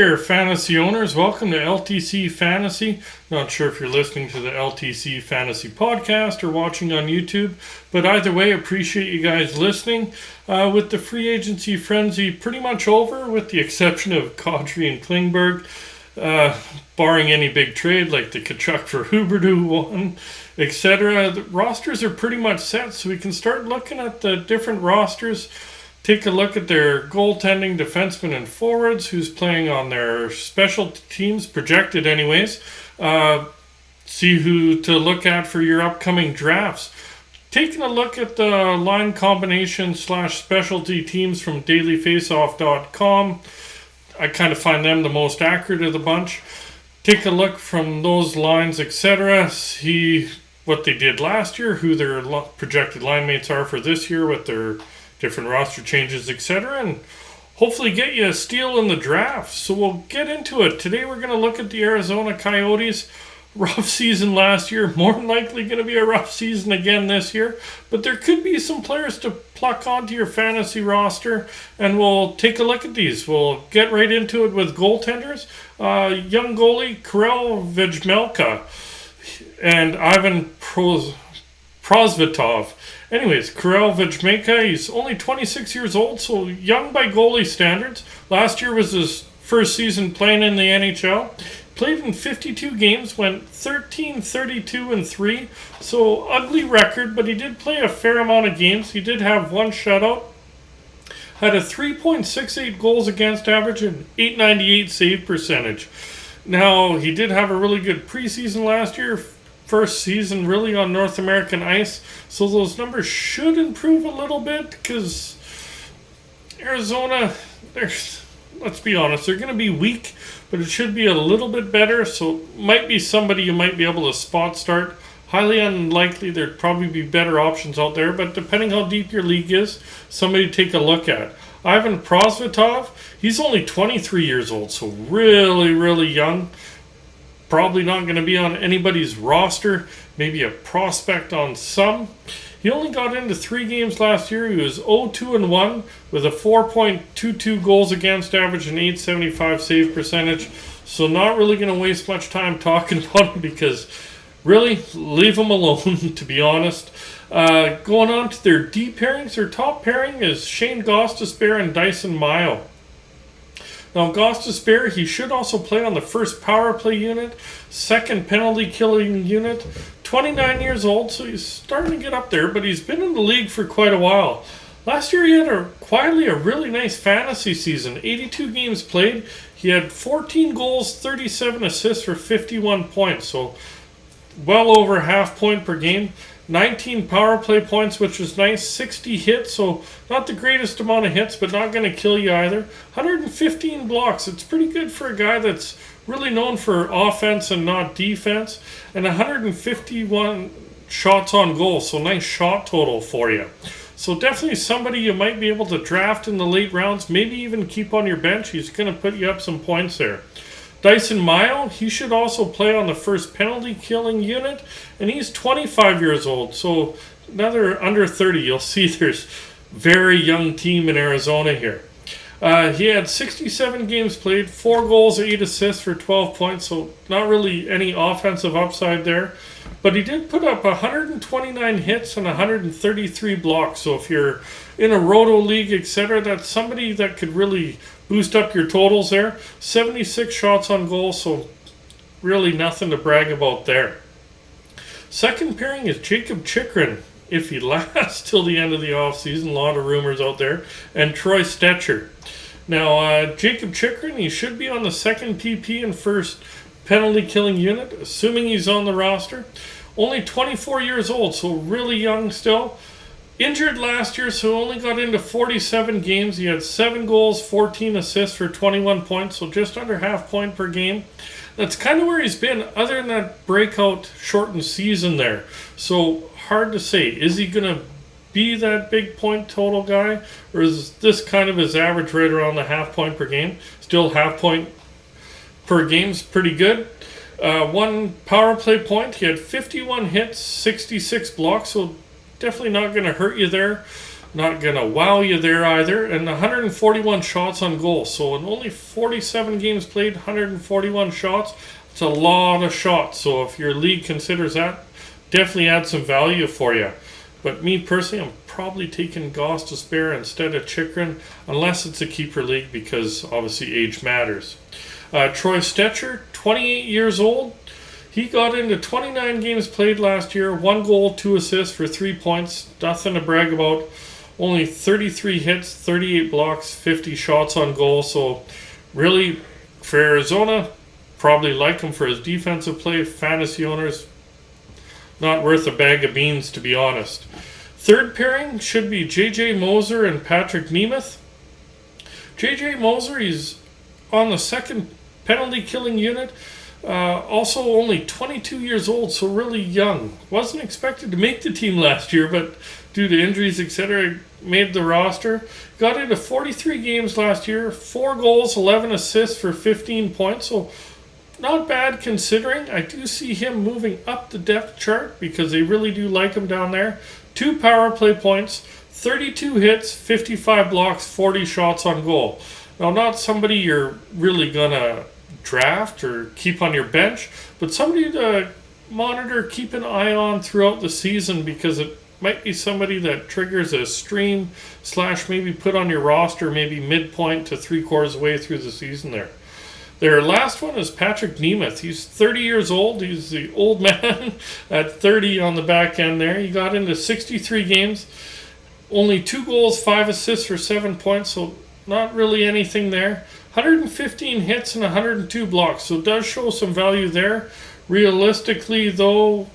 there, fantasy owners. Welcome to LTC Fantasy. Not sure if you're listening to the LTC Fantasy podcast or watching on YouTube, but either way, appreciate you guys listening. With the free agency frenzy pretty much over, with the exception of Kadri and Klingberg, barring any big trade like the Kachuk for Huberdeau one, etc. The rosters are pretty much set, so we can start looking at the different rosters. Take a look at their goaltending, defensemen, and forwards, who's playing on their special teams, projected anyways. See who to look at for your upcoming drafts. Taking a look at the line combination / specialty teams from dailyfaceoff.com. I kind of find them the most accurate of the bunch. Take a look from those lines, etc. See what they did last year, who their projected line mates are for this year with their different roster changes, etc., and hopefully get you a steal in the draft. So we'll get into it. Today we're going to look at the Arizona Coyotes. Rough season last year, more than likely going to be a rough season again this year, but there could be some players to pluck onto your fantasy roster, and we'll take a look at these. We'll get right into it with goaltenders. Young goalie Karel Vejmelka and Ivan Prosvetov. Anyways, Karel Vejmelka, he's only 26 years old, so young by goalie standards. Last year was his first season playing in the NHL. Played in 52 games, went 13, 32, and 3. So ugly record, but he did play a fair amount of games. He did have one shutout. Had a 3.68 goals against average and 898 save percentage. Now, he did have a really good preseason last year. First season really on North American ice, so those numbers should improve a little bit because Arizona, let's be honest, they're going to be weak, but it should be a little bit better, so might be somebody you might be able to spot start. Highly unlikely, there'd probably be better options out there, but depending how deep your league is, somebody to take a look at. Ivan Prosvetov, he's only 23 years old, so really, really young. Probably not going to be on anybody's roster, maybe a prospect on some. He only got into 3 games last year. He was 0-2-1 with a 4.22 goals against average and 875 save percentage. So not really going to waste much time talking about him because really leave him alone, to be honest. Going on to their D pairings, their top pairing is Shane Gostisbear and Dyson Mile. Now, Gostisbear, he should also play on the first power play unit, second penalty killing unit. 29 years old, so he's starting to get up there, but he's been in the league for quite a while. Last year he had quietly a really nice fantasy season. 82 games played. He had 14 goals, 37 assists for 51 points, so well over half point per game. 19 power play points, which was nice. 60 hits, so not the greatest amount of hits, but not going to kill you either. 115 blocks. It's pretty good for a guy that's really known for offense and not defense. And 151 shots on goal, so nice shot total for you. So definitely somebody you might be able to draft in the late rounds, maybe even keep on your bench. He's going to put you up some points there. Dyson Mile, he should also play on the first penalty killing unit, and he's 25 years old, so another under 30. You'll see there's very young team in Arizona here. He had 67 games played, 4 goals, 8 assists for 12 points, so not really any offensive upside there. But he did put up 129 hits and 133 blocks, so if you're in a roto league, etc., that's somebody that could really boost up your totals there. 76 shots on goal, so really nothing to brag about there. Second pairing is Jacob Chychrun, if he lasts till the end of the offseason. A lot of rumors out there. And Troy Stecher. Now, Jacob Chychrun, he should be on the second PP and first penalty killing unit, assuming he's on the roster. Only 24 years old, so really young still. Injured last year, so only got into 47 games. He had 7 goals, 14 assists for 21 points, so just under half point per game. That's kind of where he's been, other than that breakout shortened season there. So hard to say. Is he going to be that big point total guy, or is this kind of his average right around the half point per game? Still half point per game's pretty good. 1 power play point. He had 51 hits, 66 blocks, so definitely not going to hurt you there. Not going to wow you there either. And 141 shots on goal. So in only 47 games played, 141 shots. It's a lot of shots. So if your league considers that, definitely add some value for you. But me personally, I'm probably taking Gostisbear instead of Chychrun, unless it's a keeper league, because obviously age matters. Troy Stecher, 28 years old. He got into 29 games played last year, 1 goal, 2 assists for 3 points. Nothing to brag about. Only 33 hits, 38 blocks, 50 shots on goal. So really, for Arizona, probably like him for his defensive play. Fantasy owners, not worth a bag of beans, to be honest. Third pairing should be J.J. Moser and Patrick Nemeth. J.J. Moser, he's on the second penalty killing unit. Also only 22 years old, so really young. Wasn't expected to make the team last year, but due to injuries, etc., made the roster. Got into 43 games last year, 4 goals, 11 assists for 15 points, so not bad considering. I do see him moving up the depth chart because they really do like him down there. 2 power play points, 32 hits, 55 blocks, 40 shots on goal. Now, not somebody you're really going to draft or keep on your bench, but somebody to monitor, keep an eye on throughout the season, because it might be somebody that triggers a stream / maybe put on your roster maybe midpoint to 3/4 way through the season there. Their last one is Patrick Nemeth. He's 30 years old. He's the old man at 30 on the back end there. He got into 63 games, only 2 goals, 5 assists for 7 points, so not really anything there. 115 hits and 102 blocks, so it does show some value there. Realistically, though,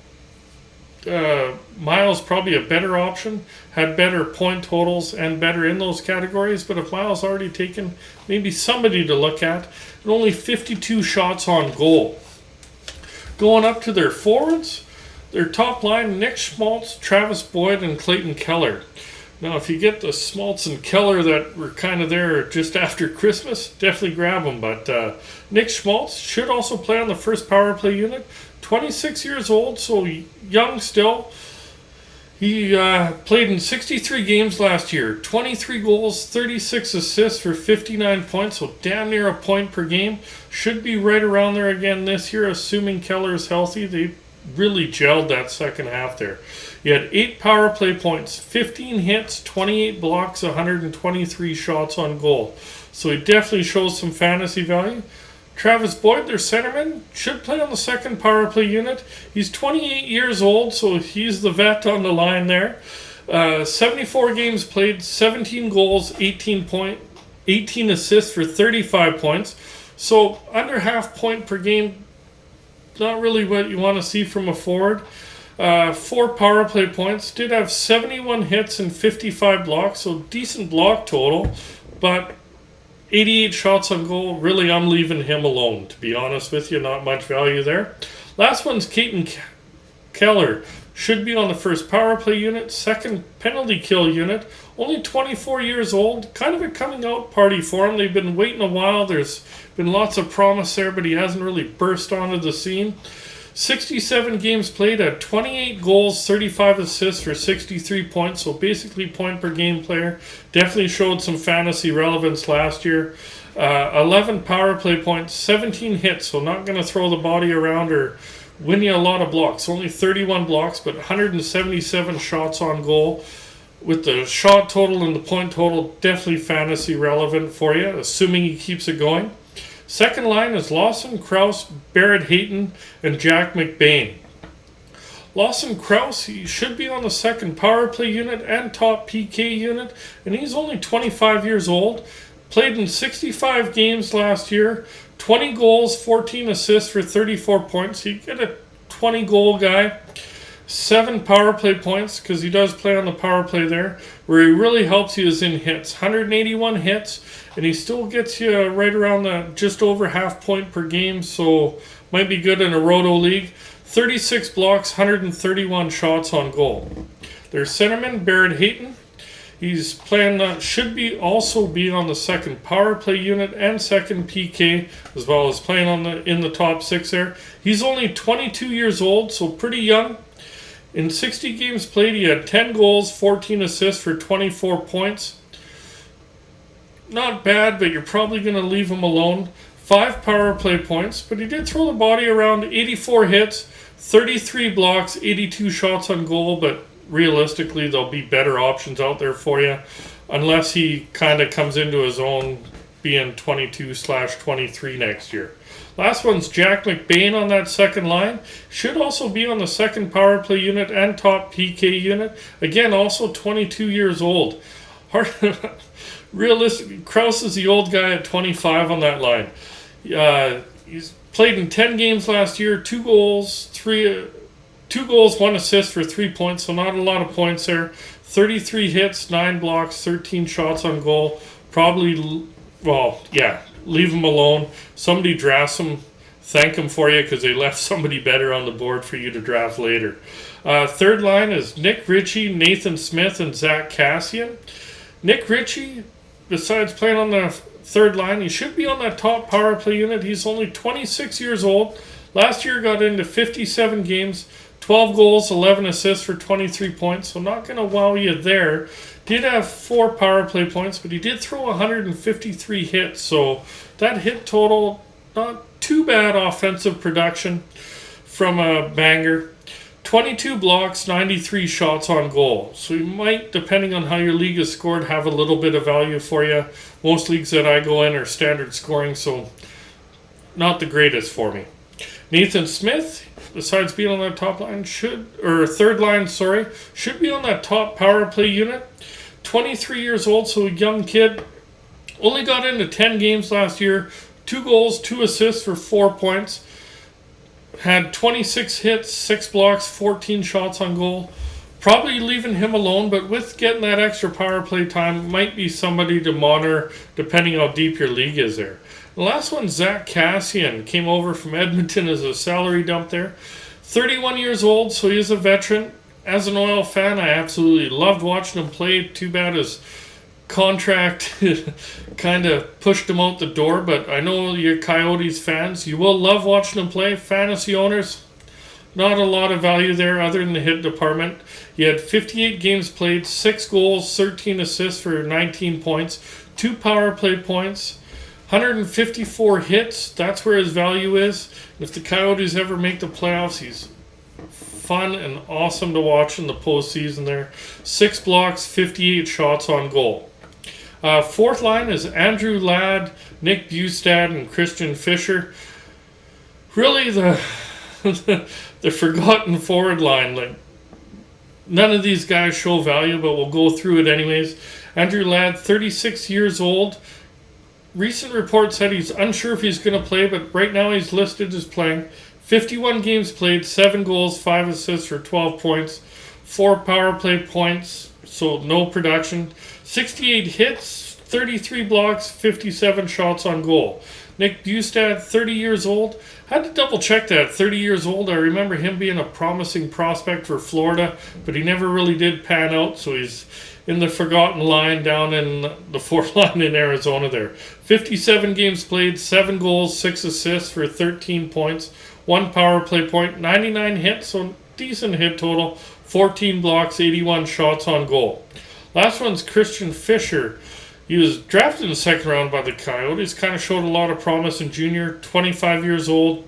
Miles probably a better option, had better point totals and better in those categories, but if Miles already taken, maybe somebody to look at, and only 52 shots on goal. Going up to their forwards, their top line, Nick Schmaltz, Travis Boyd, and Keaton Keller. Now, if you get the Schmaltz and Keller that were kind of there just after Christmas, definitely grab them. But Nick Schmaltz should also play on the first power play unit. 26 years old, so young still. He played in 63 games last year. 23 goals, 36 assists for 59 points, so damn near a point per game. Should be right around there again this year, assuming Keller is healthy. They really gelled that second half there. He had 8 power play points, 15 hits, 28 blocks, 123 shots on goal. So he definitely shows some fantasy value. Travis Boyd, their centerman, should play on the second power play unit. He's 28 years old, so he's the vet on the line there. 74 games played, 17 goals, 18 assists for 35 points. So under half point per game, not really what you want to see from a forward. 4 power play points, did have 71 hits and 55 blocks, so decent block total, but 88 shots on goal. Really, I'm leaving him alone, to be honest with you. Not much value there. Last one's Keaton Keller. Should be on the first power play unit, second penalty kill unit. Only 24 years old. Kind of a coming out party for him. They've been waiting a while. There's been lots of promise there, but he hasn't really burst onto the scene. 67 games played at 28 goals, 35 assists for 63 points, so basically point per game player. Definitely showed some fantasy relevance last year. 11 power play points, 17 hits, so not going to throw the body around or win you a lot of blocks. Only 31 blocks, but 177 shots on goal. With the shot total and the point total, definitely fantasy relevant for you, assuming he keeps it going. Second line is Lawson, Krause, Barrett Hayton, and Jack Mcbain. Lawson Krause, he should be on the second power play unit and top PK unit, and he's only 25 years old. Played in 65 games last year, 20 goals, 14 assists for 34 points. You get a 20 goal guy. 7 power play points, because he does play on the power play there. Where he really helps you is in hits. 181 hits, and he still gets you right around the just over half point per game, so might be good in a roto league. 36 blocks, 131 shots on goal. Their centerman, Barrett Hayton, he's playing, also be on the second power play unit and second PK, as well as playing in the top 6 there. He's only 22 years old, so pretty young. In 60 games played, he had 10 goals, 14 assists for 24 points. Not bad, but you're probably going to leave him alone. 5 power play points, but he did throw the body around. 84 hits, 33 blocks, 82 shots on goal, but realistically, there'll be better options out there for you, unless he kind of comes into his own being 22/23 next year. Last one's Jack Mcbain on that second line. Should also be on the second power play unit and top PK unit. Again, also 22 years old. Realistically, Krause is the old guy at 25 on that line. He's played in 10 games last year, 2 goals, 1 assist for 3 points, so not a lot of points there. 33 hits, 9 blocks, 13 shots on goal. Probably, leave him alone. Somebody drafts him, thank him for you because they left somebody better on the board for you to draft later. Third line is Nick Ritchie, Nathan Smith, and Zach Cassian. Nick Ritchie, besides playing on the third line, he should be on that top power play unit. He's only 26 years old. Last year got into 57 games, 12 goals, 11 assists for 23 points, so not going to wow you there. Did have 4 power play points, but he did throw 153 hits, so that hit total, not too bad offensive production from a banger. 22 blocks, 93 shots on goal. So you might, depending on how your league is scored, have a little bit of value for you. Most leagues that I go in are standard scoring, so not the greatest for me. Nathan Smith, besides being on that top line, third line, should be on that top power play unit. 23 years old, so a young kid. Only got into 10 games last year. 2 goals, 2 assists for 4 points. Had 26 hits, 6 blocks, 14 shots on goal. Probably leaving him alone, but with getting that extra power play time, might be somebody to monitor depending how deep your league is there. The last one, Zach Cassian, came over from Edmonton as a salary dump there. 31 years old, so he is a veteran. As an Oil fan, I absolutely loved watching him play. Too bad his contract kind of pushed him out the door, but I know you're Coyotes fans. You will love watching him play. Fantasy owners, not a lot of value there other than the hit department. He had 58 games played, 6 goals, 13 assists for 19 points, 2 power play points, 154 hits. That's where his value is. If the Coyotes ever make the playoffs, he's fun and awesome to watch in the postseason there. 6 blocks, 58 shots on goal. Fourth line is Andrew Ladd, Nick Bustad, and Christian Fischer. Really the forgotten forward line. Like, none of these guys show value, but we'll go through it anyways. Andrew Ladd, 36 years old. Recent reports said he's unsure if he's going to play, but right now he's listed as playing. 51 games played, 7 goals, 5 assists for 12 points, 4 power play points, so no production. 68 hits, 33 blocks, 57 shots on goal. Nick Bustad, 30 years old. Had to double check that. 30 years old. I remember him being a promising prospect for Florida, but he never really did pan out, so he's in the forgotten line down in the fourth line in Arizona there. 57 games played, 7 goals, 6 assists for 13 points, 1 power play point, 99 hits, so decent hit total, 14 blocks, 81 shots on goal. Last one's Christian Fischer. He was drafted in the second round by the Coyotes, kind of showed a lot of promise in junior, 25 years old,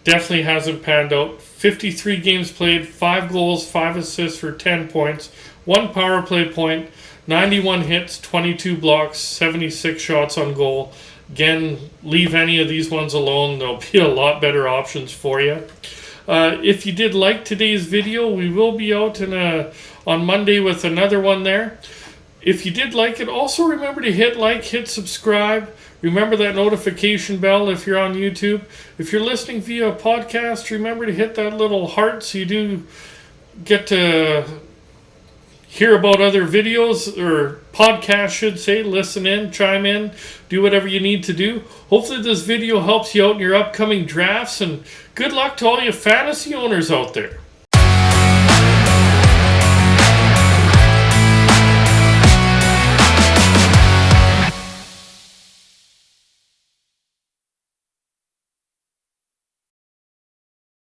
definitely hasn't panned out. 53 games played, 5 goals, 5 assists for 10 points, 1 power play point, 91 hits, 22 blocks, 76 shots on goal. Again, leave any of these ones alone. There'll be a lot better options for you. If you did like today's video, we will be out on Monday with another one there. If you did like it, also remember to hit like, hit subscribe. Remember that notification bell if you're on YouTube. If you're listening via a podcast, remember to hit that little heart so you do get to hear about other videos, or podcasts should say. Listen in, chime in, do whatever you need to do. Hopefully this video helps you out in your upcoming drafts, and good luck to all you fantasy owners out there.